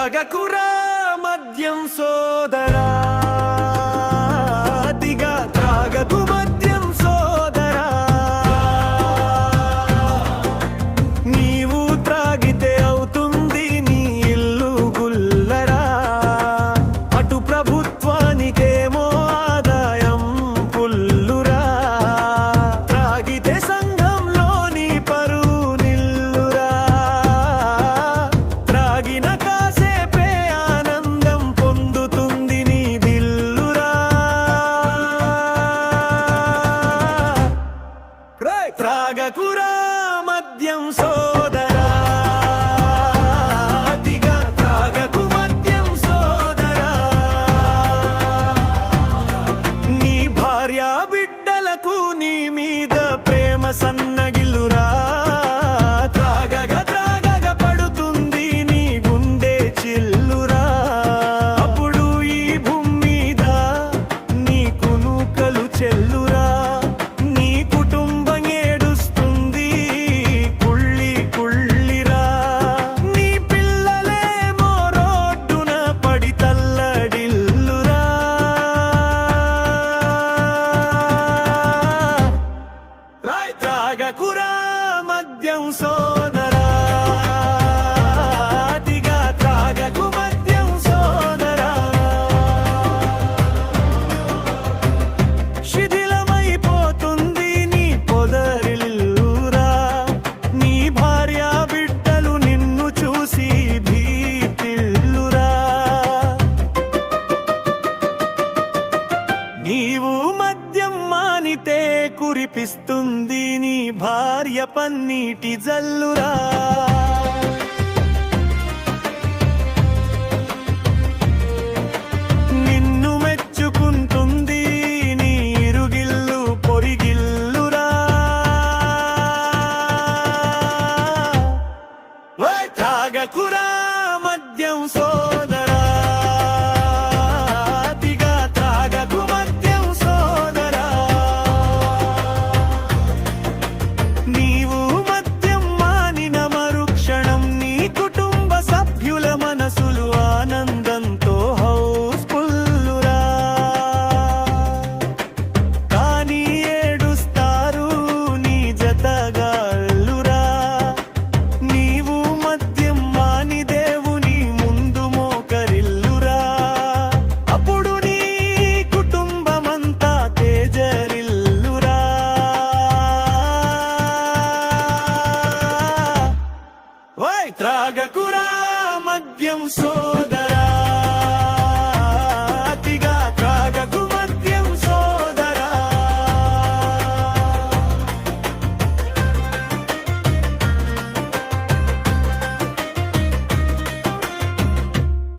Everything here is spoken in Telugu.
త్రాగకురా మద్యం సోదరా, అతిగా త్రాగకు మద్యం సోదరా. నీవు త్రాగితే అవుతుంది నీ ఇల్లు గుల్లరా, అటు ప్రభుత్వానికేమో ఆదాయం పుల్లురా. త్రాగితే సంఘంలోని పరువు నిల్లురా, త్రాగిన కాసేపే ఆనందం పొందుతుంది నీ దిల్లురా. త్రాగకురా మద్యం సోదరా, అతిగా త్రాగకు మద్యం సోదరా. నీ భార్య బిడ్డలకు నీ మీద ప్రేమ సన్నగిల్లురా, త్రాగగా త్రాగగా పడుతుంది నీ గుండె చిల్లురా. అప్పుడు ఈ భూమి మీద నీ కునుకలు చెల్లురా, నీ కుటుంబం ఏడుస్తుంది కుళ్ళి కుళ్ళిరా. నీ పిల్లలేమో రోడ్డున పడి తల్లడిల్లురా. త్రాగకురా మద్యం సోదరా, అతిగా త్రాగకు మద్యం సోదరా. శిథిలమైపోతుంది నీ పొదరిల్లురా, నీ భార్య బిడ్డలు నిన్ను చూసి భీతిల్లురా. నీవు మద్యం మానితే కురిపిస్తుంది నీ భార్య పన్నీటి జల్లురా. నిన్ను మెచ్చుకుంటుంది నీ ఇరుగిల్లు పొరిగిల్లురా. త్రాగకురా మద్యం సోదరా, అతిగా త్రాగకు మద్యం సోదరా. నీవు మద్యం మానిన మరుక్షణం నీ కుటుంబ సభ్యుల మనసులు ఆనందంతో హౌస్ఫుల్లురా. కానీ ఏడుస్తారు నీ జతగాళ్ళురా. నీవు మద్యం మాని దేవుని ముందు మోకరిల్లురా, అప్పుడు నీ కుటుంబమంతా తేజరిల్లురా. త్రాగకురా మద్యం సోదరా.